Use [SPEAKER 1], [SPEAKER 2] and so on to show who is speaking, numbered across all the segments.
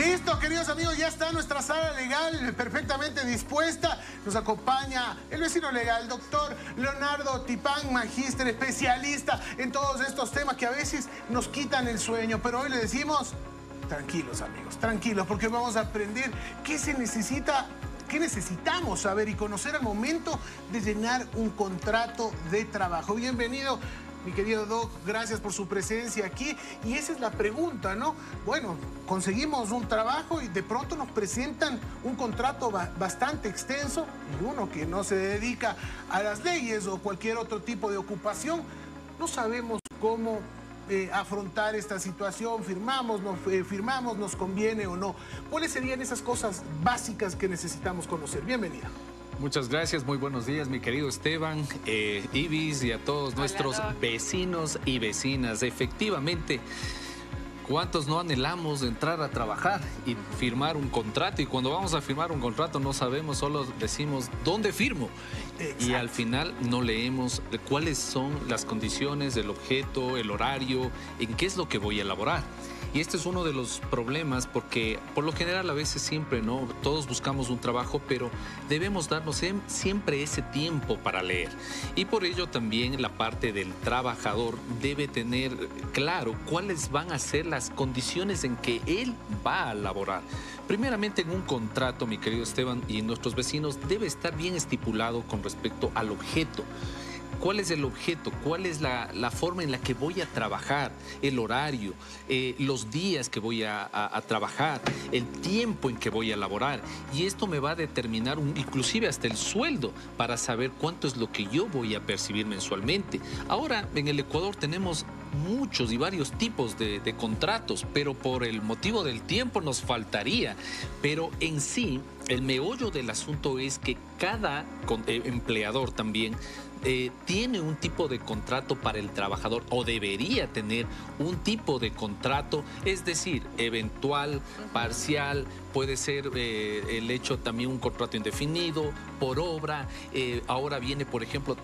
[SPEAKER 1] Listo, queridos amigos, ya está nuestra sala legal perfectamente dispuesta. Nos acompaña el vecino legal, doctor Leonardo Tipán, magíster, especialista en todos estos temas que a veces nos quitan el sueño. Pero hoy le decimos, tranquilos amigos, tranquilos, porque vamos a aprender qué se necesita, qué necesitamos saber y conocer al momento de llenar un contrato de trabajo. Bienvenido, mi querido Doc, gracias por su presencia aquí. Y esa es la pregunta, ¿no? Bueno, conseguimos un trabajo y de pronto nos presentan un contrato bastante extenso y uno que no se dedica a las leyes o cualquier otro tipo de ocupación, no sabemos cómo afrontar esta situación, firmamos, nos conviene o no. ¿Cuáles serían esas cosas básicas que necesitamos conocer? Bienvenida.
[SPEAKER 2] Muchas gracias, muy buenos días, mi querido Esteban, Ibis y a todos nuestros vecinos y vecinas. Efectivamente, ¿cuántos no anhelamos entrar a trabajar y firmar un contrato? Y cuando vamos a firmar un contrato no sabemos, solo decimos, ¿dónde firmo? Exacto. Y al final no leemos cuáles son las condiciones, el objeto, el horario, en qué es lo que voy a elaborar. Y este es uno de los problemas porque por lo general a veces siempre, ¿no? Todos buscamos un trabajo, pero debemos darnos siempre ese tiempo para leer. Y por ello también la parte del trabajador debe tener claro cuáles van a ser las condiciones en que él va a laborar. Primeramente en un contrato, mi querido Esteban y nuestros vecinos, debe estar bien estipulado con respecto al objeto. ¿Cuál es el objeto? ¿Cuál es la forma en la que voy a trabajar? El horario, los días que voy a trabajar, el tiempo en que voy a laborar. Y esto me va a determinar inclusive hasta el sueldo para saber cuánto es lo que yo voy a percibir mensualmente. Ahora, en el Ecuador tenemos muchos y varios tipos de contratos, pero por el motivo del tiempo nos faltaría. Pero en sí, el meollo del asunto es que cada empleador también tiene un tipo de contrato para el trabajador o debería tener un tipo de contrato, es decir, eventual, parcial, puede ser el hecho también un contrato indefinido, por obra. Ahora viene, por ejemplo,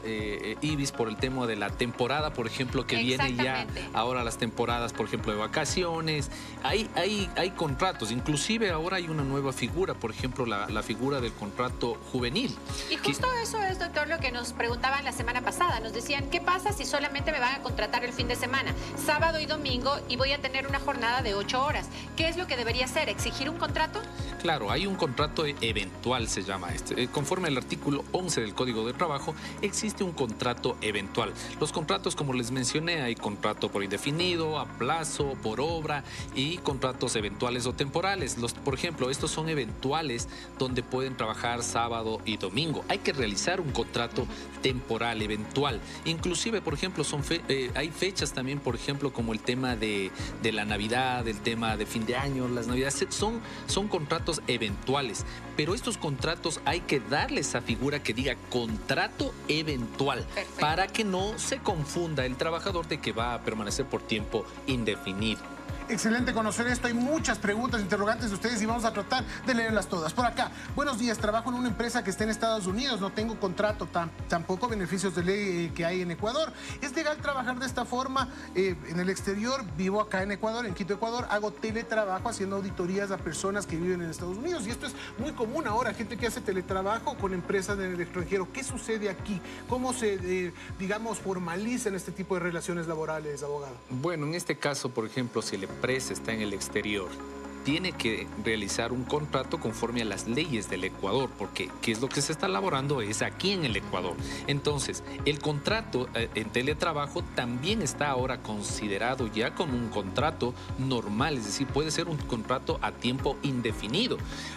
[SPEAKER 2] Ibis, por el tema de la temporada, por ejemplo, que viene ya ahora las temporadas, por ejemplo, de vacaciones. Hay contratos, inclusive ahora hay una nueva figura, por ejemplo, la figura del contrato juvenil.
[SPEAKER 3] Y justo eso es, doctor, lo que nos preguntaban la semana pasada. Nos decían, ¿qué pasa si solamente me van a contratar el fin de semana, sábado y domingo, y voy a tener una jornada de 8 horas? ¿Qué es lo que debería hacer? ¿Exigir un contrato?
[SPEAKER 2] Claro, hay un contrato eventual, se llama este. Conforme al artículo 11 del Código de Trabajo, existe un contrato eventual. Los contratos, como les mencioné, hay contrato por indefinido, a plazo, por obra y contratos eventuales o temporales. Por ejemplo, estos son eventuales donde pueden trabajar sábado y domingo. Hay que realizar un contrato temporal, eventual. Inclusive, por ejemplo, hay fechas también, por ejemplo, como el tema de la Navidad, el tema de fin de año, las Navidades, son contratos eventuales. Pero estos contratos hay que darle esa figura que diga contrato eventual. Perfecto. Para que no se confunda el trabajador de que va a permanecer por tiempo indefinido.
[SPEAKER 1] Excelente conocer esto. Hay muchas preguntas, interrogantes de ustedes y vamos a tratar de leerlas todas. Por acá, buenos días, trabajo en una empresa que está en Estados Unidos, no tengo contrato, tampoco beneficios de ley que hay en Ecuador. ¿Es legal trabajar de esta forma en el exterior? Vivo acá en Ecuador, en Quito, Ecuador, hago teletrabajo haciendo auditorías a personas que viven en Estados Unidos y esto es muy común ahora, gente que hace teletrabajo con empresas en el extranjero. ¿Qué sucede aquí? ¿Cómo se, digamos, formalizan este tipo de relaciones laborales, abogado?
[SPEAKER 2] Bueno, en este caso, por ejemplo, si la empresa está en el exterior, tiene que realizar un contrato conforme a las leyes del Ecuador, porque ¿qué es lo que se está elaborando? Es aquí en el Ecuador. Entonces, el contrato en teletrabajo también está ahora considerado ya como un contrato normal, es decir, puede ser un contrato a tiempo indefinido,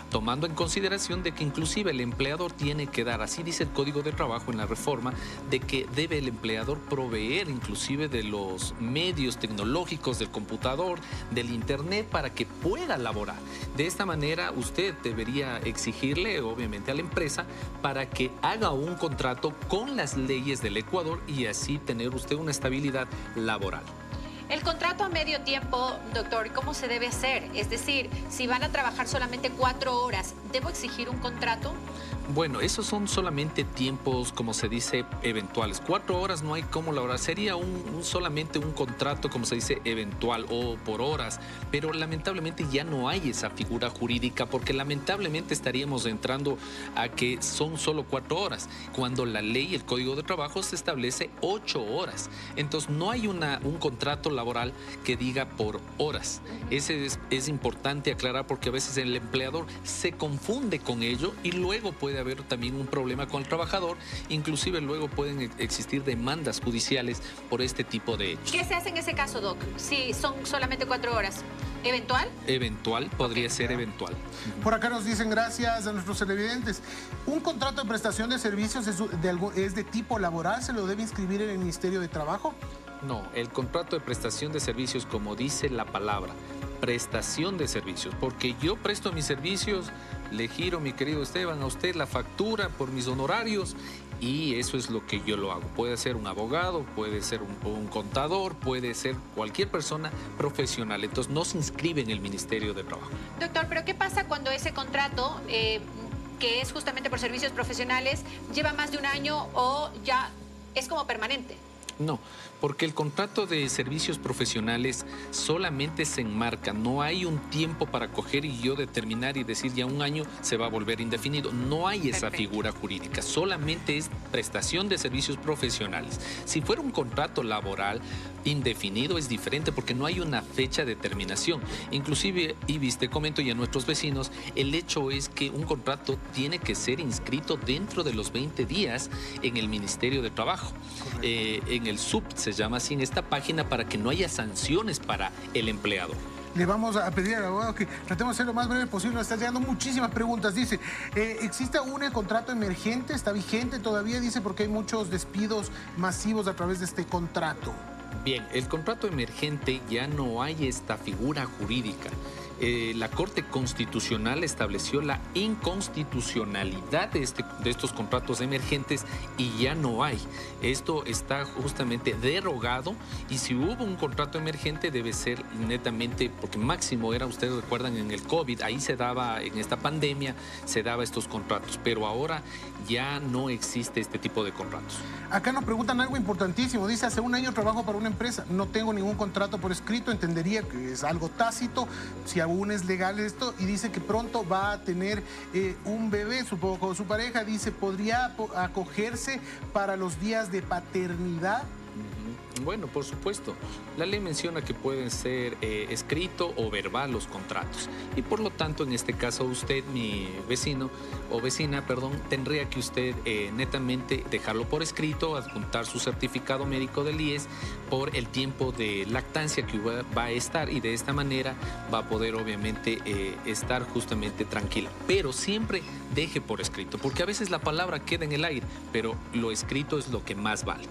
[SPEAKER 2] tomando en consideración de que inclusive el empleador tiene que dar, así dice el Código de Trabajo en la reforma, de que debe el empleador proveer inclusive de los medios tecnológicos, del computador, del internet, para que pueda laborar. De esta manera usted debería exigirle obviamente a la empresa para que haga un contrato con las leyes del Ecuador y así tener usted una estabilidad laboral.
[SPEAKER 3] El contrato a medio tiempo, doctor, ¿cómo se debe hacer? Es decir, si van a trabajar solamente 4 horas, ¿debo exigir un contrato?
[SPEAKER 2] Bueno, esos son solamente tiempos, como se dice, eventuales. 4 horas no hay cómo laborar. Sería solamente un contrato, como se dice, eventual o por horas. Pero lamentablemente ya no hay esa figura jurídica porque lamentablemente estaríamos entrando a que son solo 4 horas, cuando la ley, el Código de Trabajo, se establece 8 horas. Entonces no hay un contrato laboral que diga por horas. Ese es importante aclarar porque a veces el empleador se confunde con ello y luego puede haber también un problema con el trabajador, inclusive luego pueden existir demandas judiciales por este tipo de hechos.
[SPEAKER 3] ¿Qué se hace en ese caso, Doc? Si son solamente 4 horas. ¿Eventual?
[SPEAKER 2] Eventual, podría ser eventual.
[SPEAKER 1] Por acá nos dicen, gracias a nuestros televidentes, ¿un contrato de prestación de servicios es de tipo laboral? ¿Se lo debe inscribir en el Ministerio de Trabajo?
[SPEAKER 2] No, el contrato de prestación de servicios, como dice la palabra, prestación de servicios, porque yo presto mis servicios, le giro, mi querido Esteban, a usted la factura por mis honorarios y eso es lo que yo lo hago. Puede ser un abogado, puede ser un contador, puede ser cualquier persona profesional. Entonces no se inscribe en el Ministerio de Trabajo.
[SPEAKER 3] Doctor, pero ¿qué pasa cuando ese contrato, que es justamente por servicios profesionales, lleva más de un año o ya es como permanente?
[SPEAKER 2] No, porque el contrato de servicios profesionales solamente se enmarca, no hay un tiempo para coger y yo determinar y decir ya un año se va a volver indefinido. No hay esa figura jurídica, solamente es prestación de servicios profesionales. Si fuera un contrato laboral indefinido es diferente porque no hay una fecha de terminación. Inclusive, Ibis, te comento y a nuestros vecinos, el hecho es que un contrato tiene que ser inscrito dentro de los 20 días en el Ministerio de Trabajo. En el SUP se llama así en esta página para que no haya sanciones para el empleador.
[SPEAKER 1] Le vamos a pedir al abogado que tratemos de ser lo más breve posible. Nos están llegando muchísimas preguntas. Dice, ¿existe aún el contrato emergente? ¿Está vigente todavía? Dice, porque hay muchos despidos masivos a través de este contrato.
[SPEAKER 2] Bien, el contrato emergente ya no hay esta figura jurídica. La Corte Constitucional estableció la inconstitucionalidad de estos contratos emergentes y ya no hay. Esto está justamente derogado y si hubo un contrato emergente debe ser netamente, porque máximo era, ustedes recuerdan, en el COVID, ahí se daba, en esta pandemia, se daba estos contratos, pero ahora ya no existe este tipo de contratos.
[SPEAKER 1] Acá nos preguntan algo importantísimo. Dice, hace un año trabajo para una empresa, no tengo ningún contrato por escrito, entendería que es algo tácito, si aún es legal esto, y dice que pronto va a tener un bebé, supongo con su pareja, dice, ¿podría acogerse para los días de paternidad?
[SPEAKER 2] Bueno, por supuesto. La ley menciona que pueden ser escrito o verbal los contratos. Y por lo tanto, en este caso, usted, mi vecino o vecina, perdón, tendría que usted netamente dejarlo por escrito, adjuntar su certificado médico del IES por el tiempo de lactancia que va a estar y de esta manera va a poder obviamente estar justamente tranquila. Pero siempre deje por escrito, porque a veces la palabra queda en el aire, pero lo escrito es lo que más vale.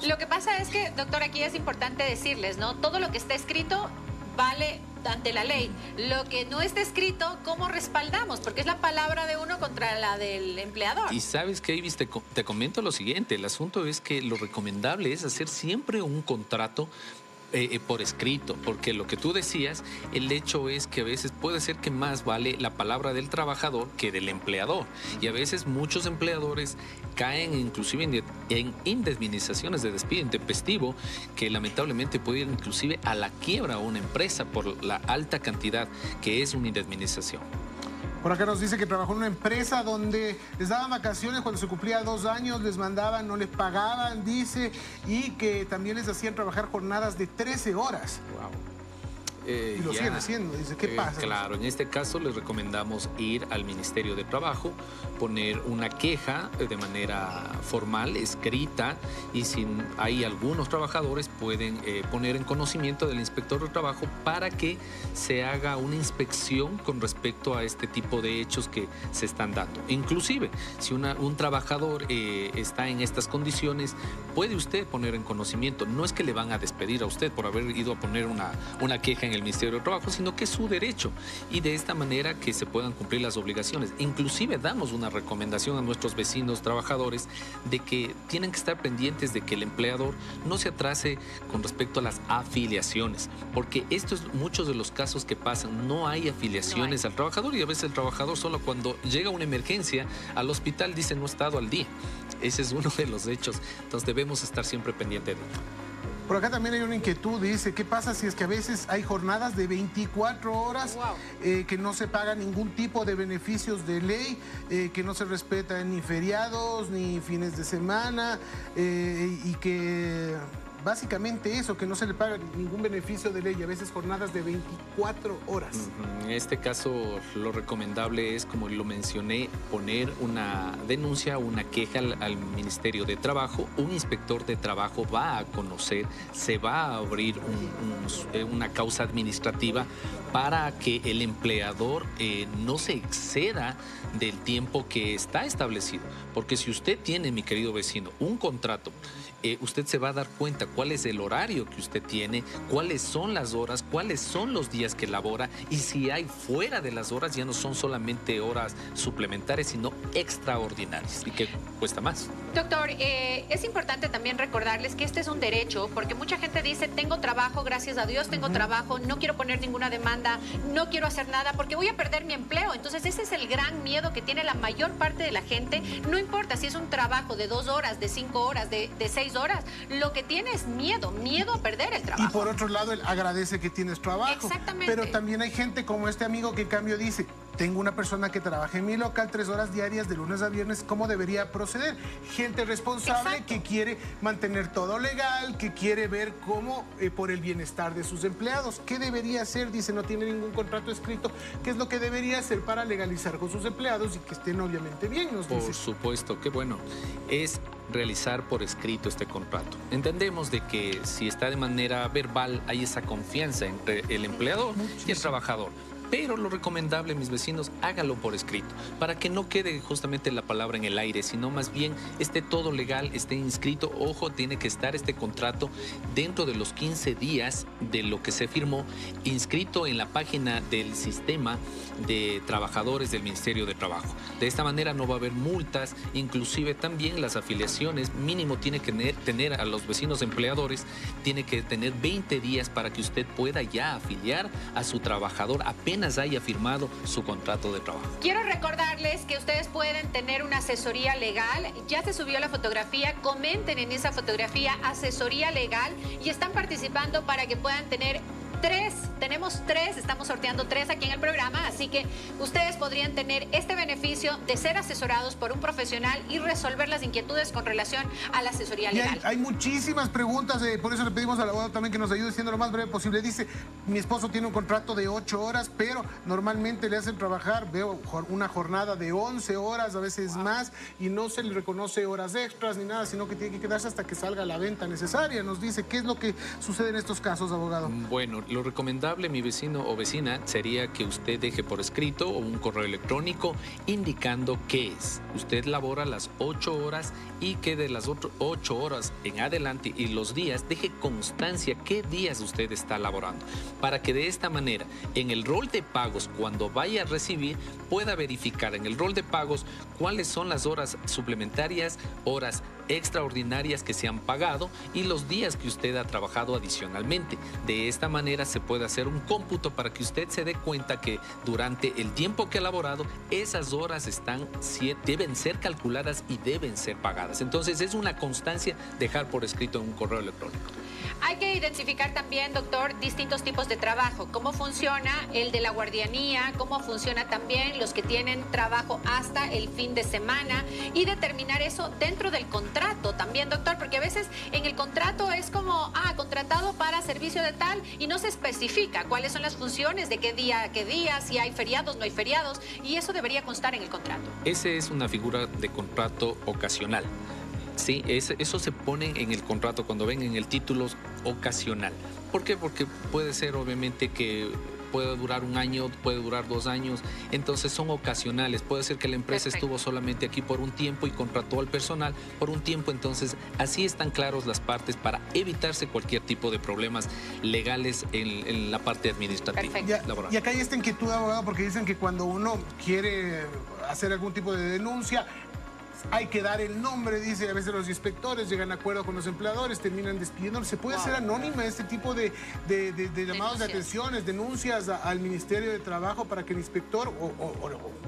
[SPEAKER 3] Lo que pasa es que, doctor, aquí es importante decirles, ¿no? Todo lo que está escrito vale ante la ley. Lo que no está escrito, ¿cómo respaldamos? Porque es la palabra de uno contra la del empleador.
[SPEAKER 2] Y sabes que, Ibis, te comento lo siguiente. El asunto es que lo recomendable es hacer siempre un contrato por escrito, porque lo que tú decías, el hecho es que a veces puede ser que más vale la palabra del trabajador que del empleador, y a veces muchos empleadores caen inclusive en indemnizaciones de despido intempestivo que lamentablemente puede ir inclusive a la quiebra a una empresa por la alta cantidad que es una indemnización.
[SPEAKER 1] Por acá nos dice que trabajó en una empresa donde les daban vacaciones cuando se cumplía 2 años, les mandaban, no les pagaban, dice, y que también les hacían trabajar jornadas de 13 horas.
[SPEAKER 2] Wow.
[SPEAKER 1] Y lo siguen haciendo. Dice, ¿qué pasa?
[SPEAKER 2] Claro, en este caso les recomendamos ir al Ministerio de Trabajo, poner una queja de manera formal, escrita, y si hay algunos trabajadores pueden poner en conocimiento del inspector de trabajo para que se haga una inspección con respecto a este tipo de hechos que se están dando. Inclusive, si un trabajador está en estas condiciones, puede usted poner en conocimiento. No es que le van a despedir a usted por haber ido a poner una queja en el Ministerio de Trabajo, sino que es su derecho. Y de esta manera que se puedan cumplir las obligaciones. Inclusive damos una recomendación a nuestros vecinos trabajadores de que tienen que estar pendientes de que el empleador no se atrase con respecto a las afiliaciones, porque esto es muchos de los casos que pasan. No hay afiliaciones al trabajador, y a veces el trabajador solo cuando llega una emergencia al hospital dice no he estado al día. Ese es uno de los hechos. Entonces debemos estar siempre pendientes de ello.
[SPEAKER 1] Por acá también hay una inquietud, dice, ¿qué pasa si es que a veces hay jornadas de 24 horas que no se paga ningún tipo de beneficios de ley, que no se respetan ni feriados ni fines de semana, y que básicamente eso, que no se le paga ningún beneficio de ley, a veces jornadas de 24 horas?
[SPEAKER 2] En este caso, lo recomendable es, como lo mencioné, poner una denuncia, una queja al Ministerio de Trabajo. Un inspector de trabajo va a conocer, se va a abrir una causa administrativa para que el empleador no se exceda del tiempo que está establecido. Porque si usted tiene, mi querido vecino, un contrato, usted se va a dar cuenta cuál es el horario que usted tiene, cuáles son las horas, cuáles son los días que labora, y si hay fuera de las horas, ya no son solamente horas suplementarias, sino extraordinarias, y que cuesta más.
[SPEAKER 3] Doctor, es importante también recordarles que este es un derecho, porque mucha gente dice, tengo trabajo, gracias a Dios tengo trabajo, no quiero poner ninguna demanda, no quiero hacer nada porque voy a perder mi empleo. Entonces ese es el gran miedo que tiene la mayor parte de la gente. No importa si es un trabajo de 2 horas, de 5 horas, de 6 horas, lo que tiene es miedo a perder el trabajo.
[SPEAKER 1] Y por otro lado, él agradece que tienes trabajo.
[SPEAKER 3] Exactamente.
[SPEAKER 1] Pero también hay gente como este amigo que en cambio dice, tengo una persona que trabaja en mi local 3 horas diarias de lunes a viernes, ¿cómo debería proceder? Gente responsable. Exacto. Que quiere mantener todo legal, que quiere ver cómo por el bienestar de sus empleados. ¿Qué debería hacer? Dice, no tiene ningún contrato escrito. ¿Qué es lo que debería hacer para legalizar con sus empleados y que estén obviamente bien?
[SPEAKER 2] Por supuesto, qué bueno. Es realizar por escrito este contrato. Entendemos de que si está de manera verbal hay esa confianza entre el empleador y el trabajador. Pero lo recomendable, mis vecinos, hágalo por escrito, para que no quede justamente la palabra en el aire, sino más bien esté todo legal, esté inscrito. Ojo, tiene que estar este contrato dentro de los 15 días de lo que se firmó, inscrito en la página del sistema de trabajadores del Ministerio de Trabajo. De esta manera no va a haber multas, inclusive también las afiliaciones, mínimo tiene que tener a los vecinos empleadores, tiene que tener 20 días para que usted pueda ya afiliar a su trabajador apenas haya firmado su contrato de trabajo.
[SPEAKER 3] Quiero recordarles que ustedes pueden tener una asesoría legal. Ya se subió la fotografía, comenten en esa fotografía asesoría legal y están participando para que puedan tener 3, tenemos 3, estamos sorteando 3 aquí en el programa, así que ustedes podrían tener este beneficio de ser asesorados por un profesional y resolver las inquietudes con relación a la asesoría legal.
[SPEAKER 1] Hay muchísimas preguntas, por eso le pedimos al abogado también que nos ayude siendo lo más breve posible. Dice, mi esposo tiene un contrato de 8 horas, pero normalmente le hacen trabajar, veo una jornada de 11 horas, a veces más, y no se le reconoce horas extras ni nada, sino que tiene que quedarse hasta que salga la venta necesaria. Nos dice, ¿qué es lo que sucede en estos casos, abogado?
[SPEAKER 2] Bueno, lo recomendable, mi vecino o vecina, sería que usted deje por escrito o un correo electrónico indicando qué es. Usted labora las 8 horas y que de las 8 horas en adelante y los días, deje constancia qué días usted está laborando, para que de esta manera, en el rol de pagos, cuando vaya a recibir, pueda verificar en el rol de pagos cuáles son las horas suplementarias, horas extraordinarias que se han pagado y los días que usted ha trabajado adicionalmente. De esta manera se puede hacer un cómputo para que usted se dé cuenta que durante el tiempo que ha laborado, esas horas deben ser calculadas y deben ser pagadas. Entonces es una constancia dejar por escrito en un correo electrónico.
[SPEAKER 3] Hay que identificar también, doctor, distintos tipos de trabajo. Cómo funciona el de la guardianía, cómo funciona también los que tienen trabajo hasta el fin de semana y determinar eso dentro del contrato también, doctor, porque a veces en el contrato es como, contratado para servicio de tal y no se especifica cuáles son las funciones, de qué día, si hay feriados, no hay feriados, y eso debería constar en el contrato.
[SPEAKER 2] Esa es una figura de contrato ocasional. Sí, eso se pone en el contrato cuando ven en el título ocasional. ¿Por qué? Porque puede ser obviamente que puede durar un año, puede durar 2 años, entonces son ocasionales. Puede ser que la empresa estuvo solamente aquí por un tiempo y contrató al personal por un tiempo, entonces así están claros las partes para evitarse cualquier tipo de problemas legales en la parte administrativa.
[SPEAKER 1] Y acá hay esta inquietud, abogado, porque dicen que cuando uno quiere hacer algún tipo de denuncia, hay que dar el nombre, dice, a veces los inspectores llegan a acuerdo con los empleadores, terminan despidiendo. ¿Se puede hacer anónima este tipo de llamados de atenciones, denuncias al Ministerio de Trabajo para que el inspector,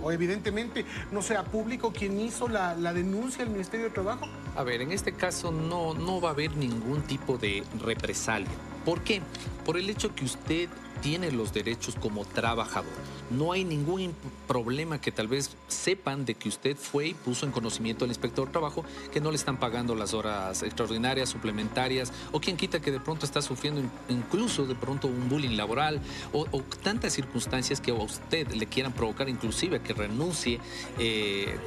[SPEAKER 1] o evidentemente no sea público quien hizo la denuncia al Ministerio de Trabajo?
[SPEAKER 2] A ver, en este caso no va a haber ningún tipo de represalia. ¿Por qué? Por el hecho que usted tiene los derechos como trabajador. No hay ningún problema que tal vez sepan de que usted fue y puso en conocimiento al inspector de trabajo que no le están pagando las horas extraordinarias, suplementarias, o quien quita que de pronto está sufriendo incluso de pronto un bullying laboral o tantas circunstancias que a usted le quieran provocar, inclusive que renuncie,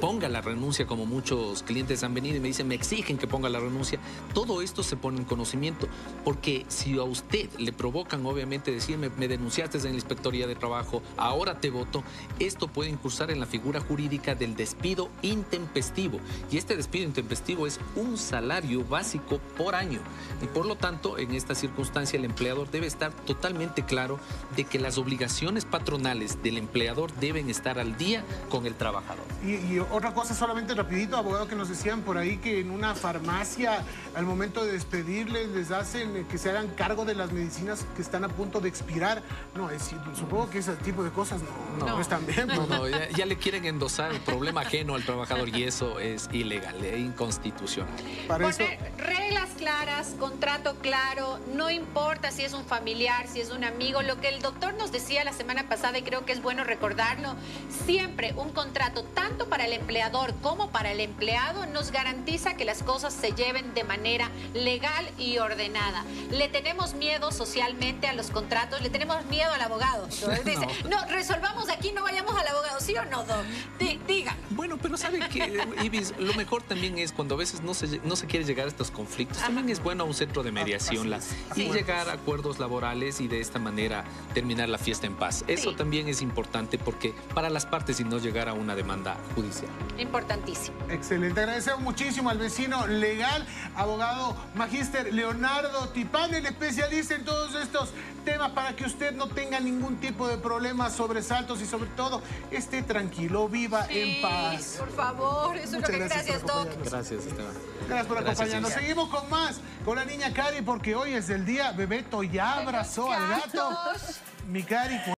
[SPEAKER 2] ponga la renuncia, como muchos clientes han venido y me dicen, me exigen que ponga la renuncia. Todo esto se pone en conocimiento, porque si a usted le provocan obviamente decirme, me denunciaste en la Inspectoría de Trabajo, ahora te voto, esto puede incursar en la figura jurídica del despido intempestivo. Y este despido intempestivo es un salario básico por año. Y por lo tanto, en esta circunstancia, el empleador debe estar totalmente claro de que las obligaciones patronales del empleador deben estar al día con el trabajador.
[SPEAKER 1] Y otra cosa, solamente rapidito, abogado, que nos decían por ahí que en una farmacia, al momento de despedirles, les hacen que se hagan cargo de las medicinas que están a punto de expirar. No, supongo que ese tipo de cosas no están bien.
[SPEAKER 2] No, ya le quieren endosar el problema ajeno al trabajador y eso es ilegal, es inconstitucional.
[SPEAKER 3] Poner reglas claras, contrato claro, no importa si es un familiar, si es un amigo. Lo que el doctor nos decía la semana pasada, y creo que es bueno recordarlo, siempre un contrato, tanto para el empleador como para el empleado, nos garantiza que las cosas se lleven de manera legal y ordenada. Le tenemos miedo socialmente a los contratos, le tenemos miedo al abogado. Dice, no, resolvamos aquí, no vayamos al abogado, ¿sí o no, Doc? Diga.
[SPEAKER 2] Bueno, pero ¿sabe qué, Ibis? Lo mejor también es cuando a veces no se quiere llegar a estos conflictos. También es bueno a un centro de mediación y llegar a acuerdos laborales y de esta manera terminar la fiesta en paz. Eso también es importante porque para las partes y no llegar a una demanda judicial.
[SPEAKER 3] Importantísimo.
[SPEAKER 1] Excelente. Agradecemos muchísimo al vecino legal, abogado magíster Leonardo Tipán, el especialista en todos estos temas para que usted no tenga ningún tipo de problemas, sobresaltos y sobre todo esté tranquilo, viva en paz.
[SPEAKER 3] Por favor, eso es lo que... Gracias, Doc.
[SPEAKER 2] Gracias, Esteban.
[SPEAKER 1] Gracias por acompañarnos. Seguimos con más, con la niña Cari, porque hoy es el día, Bebeto ya abrazó al gato. Mi Cari.